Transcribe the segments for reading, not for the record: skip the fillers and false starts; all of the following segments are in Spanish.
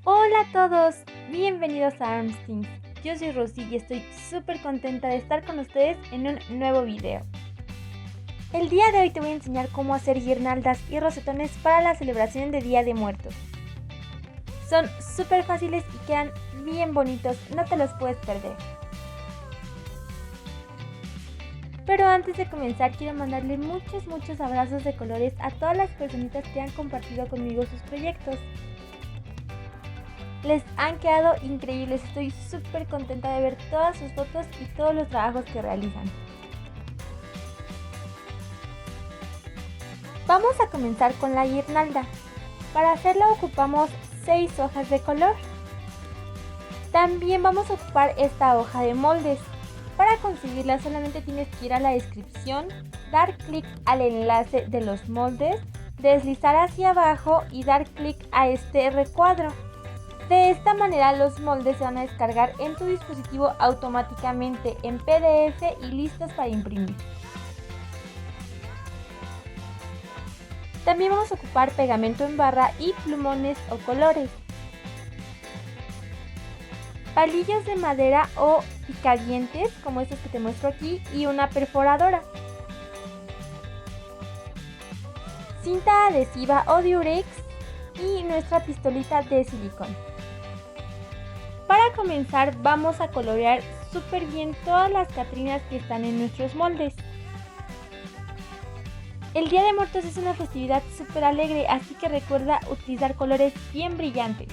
Hola a todos, bienvenidos a Armstings. Yo soy Rosy y estoy súper contenta de estar con ustedes en un nuevo video. El día de hoy te voy a enseñar cómo hacer guirnaldas y rosetones para la celebración de Día de Muertos. Son súper fáciles y quedan bien bonitos, no te los puedes perder. Pero antes de comenzar quiero mandarle muchos abrazos de colores a todas las personitas que han compartido conmigo sus proyectos. Les han quedado increíbles, estoy súper contenta de ver todas sus fotos y todos los trabajos que realizan. Vamos a comenzar con la guirnalda. Para hacerla ocupamos 6 hojas de color. También vamos a ocupar esta hoja de moldes. Para conseguirla solamente tienes que ir a la descripción, dar clic al enlace de los moldes, deslizar hacia abajo y dar clic a este recuadro. De esta manera los moldes se van a descargar en tu dispositivo automáticamente en PDF y listos para imprimir. También vamos a ocupar pegamento en barra y plumones o colores, palillos de madera o picadientes como estos que te muestro aquí y una perforadora, cinta adhesiva o Durex y nuestra pistolita de silicón. Para comenzar vamos a colorear súper bien todas las catrinas que están en nuestros moldes. El Día de Muertos es una festividad súper alegre, así que recuerda utilizar colores bien brillantes.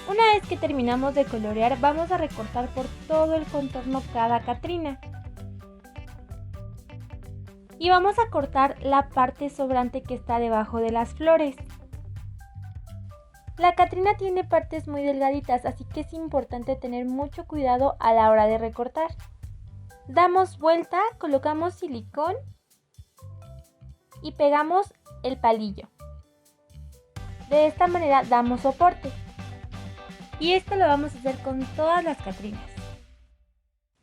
Una vez que terminamos de colorear vamos a recortar por todo el contorno cada catrina. Y vamos a cortar la parte sobrante que está debajo de las flores. La catrina tiene partes muy delgaditas, así que es importante tener mucho cuidado a la hora de recortar. Damos vuelta, colocamos silicón y pegamos el palillo. De esta manera damos soporte. Y esto lo vamos a hacer con todas las catrinas.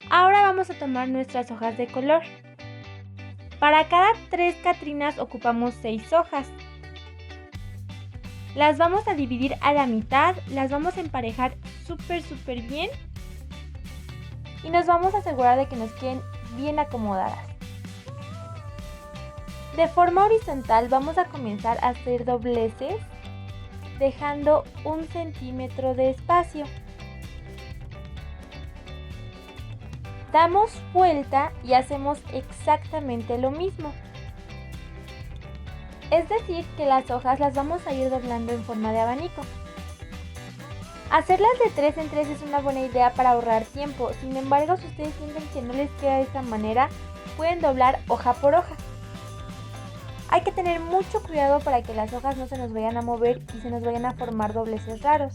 Ahora vamos a tomar nuestras hojas de color. Para cada 3 catrinas ocupamos 6 hojas. Las vamos a dividir a la mitad, las vamos a emparejar súper bien y nos vamos a asegurar de que nos queden bien acomodadas. De forma horizontal vamos a comenzar a hacer dobleces dejando 1 centímetro de espacio. Damos vuelta y hacemos exactamente lo mismo. Es decir, que las hojas las vamos a ir doblando en forma de abanico. Hacerlas de 3 en 3 es una buena idea para ahorrar tiempo, sin embargo, si ustedes sienten que no les queda de esta manera, pueden doblar hoja por hoja. Hay que tener mucho cuidado para que las hojas no se nos vayan a mover y se nos vayan a formar dobleces raros.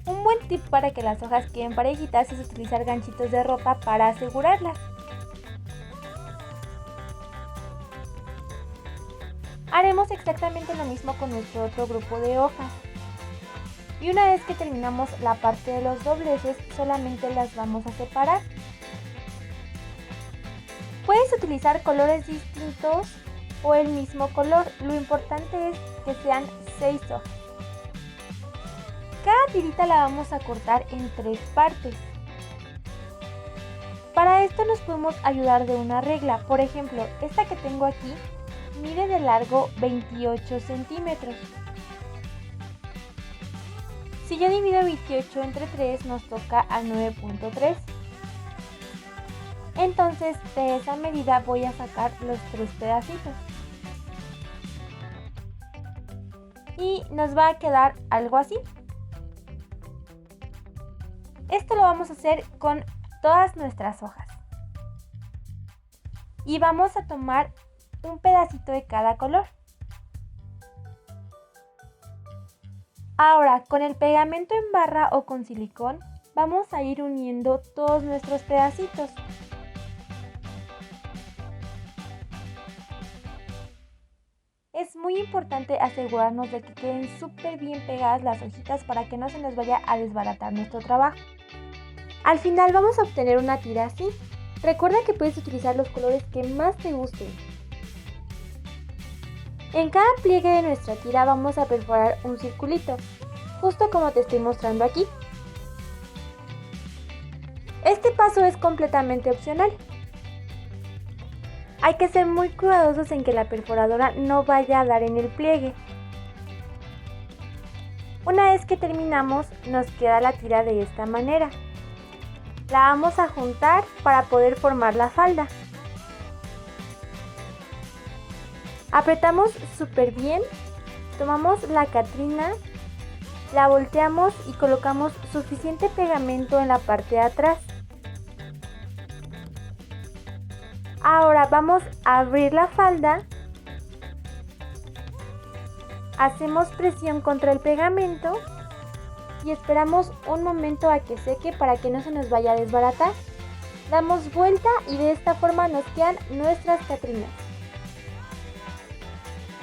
Un buen tip para que las hojas queden parejitas es utilizar ganchitos de ropa para asegurarlas. Haremos exactamente lo mismo con nuestro otro grupo de hojas. Y una vez que terminamos la parte de los dobleces, solamente las vamos a separar. Puedes utilizar colores distintos o el mismo color, lo importante es que sean 6 hojas. Cada tirita la vamos a cortar en 3 partes. Para esto nos podemos ayudar de una regla, por ejemplo, esta que tengo aquí mide de largo 28 centímetros. Si yo divido 28 entre 3 nos toca a 9.3. Entonces de esa medida voy a sacar los 3 pedacitos. Y nos va a quedar algo así. Esto lo vamos a hacer con todas nuestras hojas. Y vamos a tomar un pedacito de cada color. Ahora, con el pegamento en barra o con silicón, vamos a ir uniendo todos nuestros pedacitos. Es muy importante asegurarnos de que queden súper bien pegadas las hojitas para que no se nos vaya a desbaratar nuestro trabajo. Al final vamos a obtener una tira así. Recuerda que puedes utilizar los colores que más te gusten. En cada pliegue de nuestra tira vamos a perforar un circulito, justo como te estoy mostrando aquí. Este paso es completamente opcional. Hay que ser muy cuidadosos en que la perforadora no vaya a dar en el pliegue. Una vez que terminamos, nos queda la tira de esta manera. La vamos a juntar para poder formar la falda. Apretamos súper bien, tomamos la catrina, la volteamos y colocamos suficiente pegamento en la parte de atrás. Ahora vamos a abrir la falda, hacemos presión contra el pegamento y esperamos un momento a que seque para que no se nos vaya a desbaratar. Damos vuelta y de esta forma nos quedan nuestras catrinas.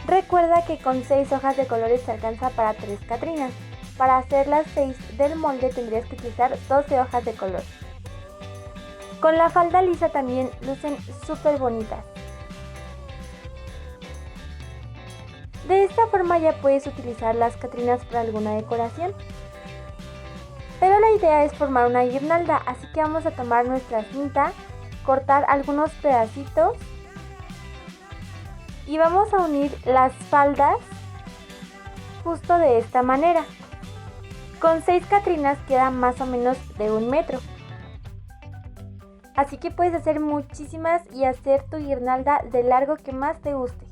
Recuerda que con 6 hojas de colores te alcanza para 3 catrinas. Para hacer las 6 del molde tendrías que utilizar 12 hojas de color. Con la falda lisa también lucen súper bonitas. De esta forma ya puedes utilizar las catrinas para alguna decoración. Pero la idea es formar una guirnalda, así que vamos a tomar nuestra cinta, cortar algunos pedacitos y vamos a unir las faldas justo de esta manera. Con 6 catrinas queda más o menos de 1 metro. Así que puedes hacer muchísimas y hacer tu guirnalda del largo que más te guste.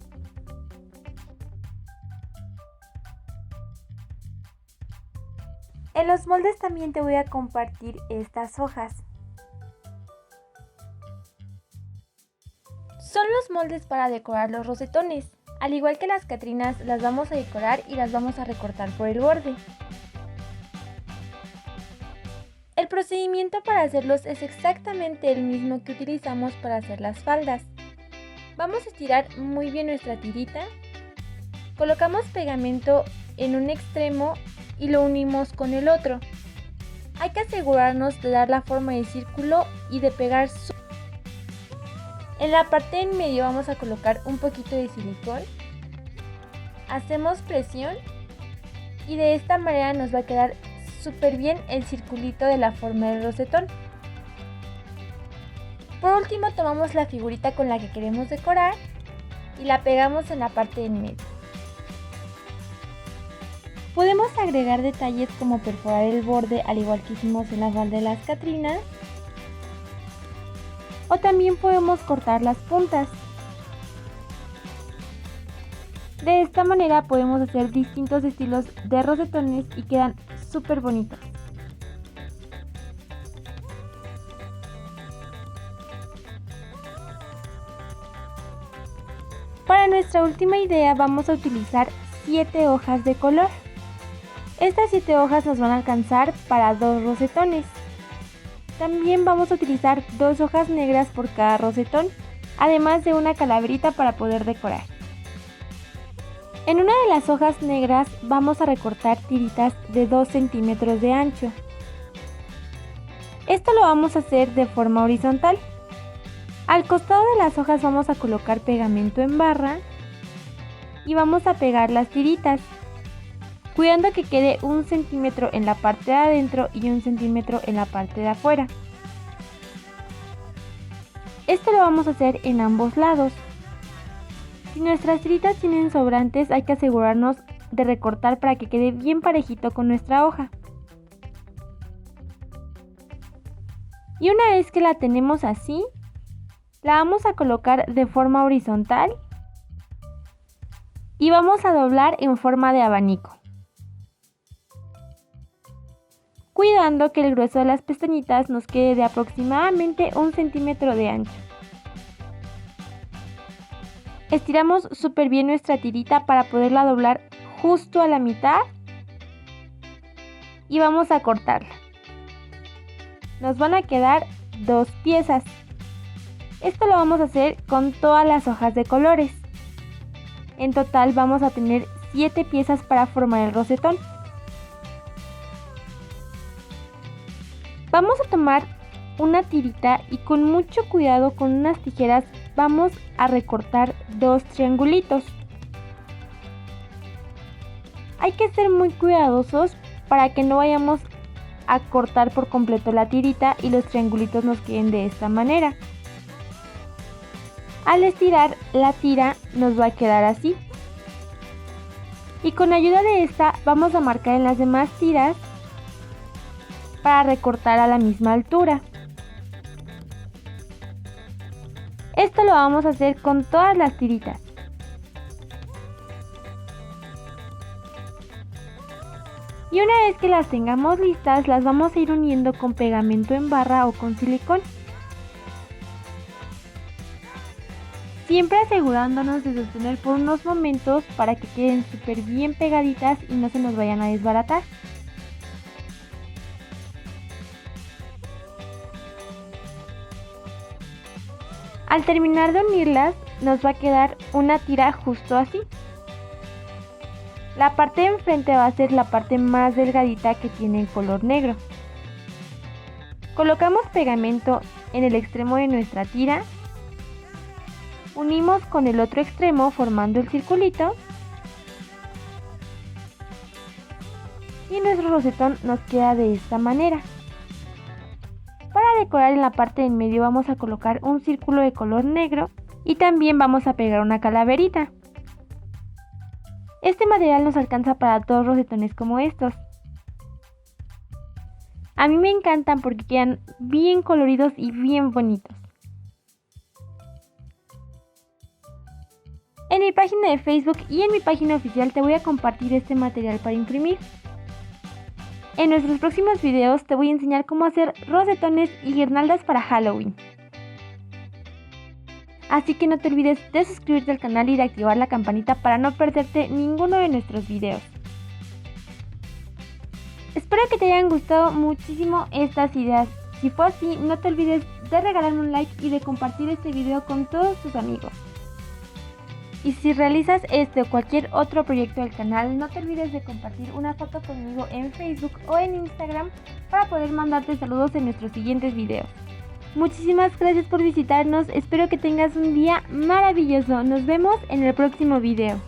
En los moldes también te voy a compartir estas hojas. Son los moldes para decorar los rosetones. Al igual que las catrinas, las vamos a decorar y las vamos a recortar por el borde. El procedimiento para hacerlos es exactamente el mismo que utilizamos para hacer las faldas. Vamos a estirar muy bien nuestra tirita, colocamos pegamento en un extremo y lo unimos con el otro. Hay que asegurarnos de dar la forma de círculo y de pegar. En la parte en medio vamos a colocar un poquito de silicón, hacemos presión y de esta manera nos va a quedar súper bien el circulito de la forma del rosetón. Por último tomamos la figurita con la que queremos decorar y la pegamos en la parte en medio. Podemos agregar detalles como perforar el borde al igual que hicimos en la falda de las catrinas, o también podemos cortar las puntas. De esta manera podemos hacer distintos estilos de rosetones y quedan súper bonitos. Para nuestra última idea vamos a utilizar 7 hojas de color. Estas 7 hojas nos van a alcanzar para 2 rosetones. También vamos a utilizar 2 hojas negras por cada rosetón, además de una calaverita para poder decorar. En una de las hojas negras vamos a recortar tiritas de 2 centímetros de ancho. Esto lo vamos a hacer de forma horizontal. Al costado de las hojas vamos a colocar pegamento en barra y vamos a pegar las tiritas, cuidando que quede 1 centímetro en la parte de adentro y 1 centímetro en la parte de afuera. Esto lo vamos a hacer en ambos lados. Si nuestras tiritas tienen sobrantes, hay que asegurarnos de recortar para que quede bien parejito con nuestra hoja. Y una vez que la tenemos así, la vamos a colocar de forma horizontal y vamos a doblar en forma de abanico, cuidando que el grueso de las pestañitas nos quede de aproximadamente 1 centímetro de ancho. Estiramos súper bien nuestra tirita para poderla doblar justo a la mitad y vamos a cortarla. Nos van a quedar 2 piezas. Esto lo vamos a hacer con todas las hojas de colores. En total vamos a tener 7 piezas para formar el rosetón. Vamos a tomar una tirita y con mucho cuidado con unas tijeras vamos a recortar 2 triangulitos. Hay que ser muy cuidadosos para que no vayamos a cortar por completo la tirita y los triangulitos nos queden de esta manera. Al estirar la tira nos va a quedar así. Y con ayuda de esta vamos a marcar en las demás tiras para recortar a la misma altura. Esto lo vamos a hacer con todas las tiritas. Y una vez que las tengamos listas, las vamos a ir uniendo con pegamento en barra o con silicón. Siempre asegurándonos de sostener por unos momentos para que queden súper bien pegaditas y no se nos vayan a desbaratar. Al terminar de unirlas, nos va a quedar una tira justo así. La parte de enfrente va a ser la parte más delgadita que tiene el color negro. Colocamos pegamento en el extremo de nuestra tira. Unimos con el otro extremo formando el circulito. Y nuestro rosetón nos queda de esta manera. Para decorar en la parte en medio vamos a colocar un círculo de color negro y también vamos a pegar una calaverita. Este material nos alcanza para dos rosetones como estos. A mí me encantan porque quedan bien coloridos y bien bonitos. En mi página de Facebook y en mi página oficial te voy a compartir este material para imprimir. En nuestros próximos videos te voy a enseñar cómo hacer rosetones y guirnaldas para Halloween. Así que no te olvides de suscribirte al canal y de activar la campanita para no perderte ninguno de nuestros videos. Espero que te hayan gustado muchísimo estas ideas. Si fue así, no te olvides de regalarme un like y de compartir este video con todos tus amigos. Y si realizas este o cualquier otro proyecto del canal, no te olvides de compartir una foto conmigo en Facebook o en Instagram para poder mandarte saludos en nuestros siguientes videos. Muchísimas gracias por visitarnos, espero que tengas un día maravilloso, nos vemos en el próximo video.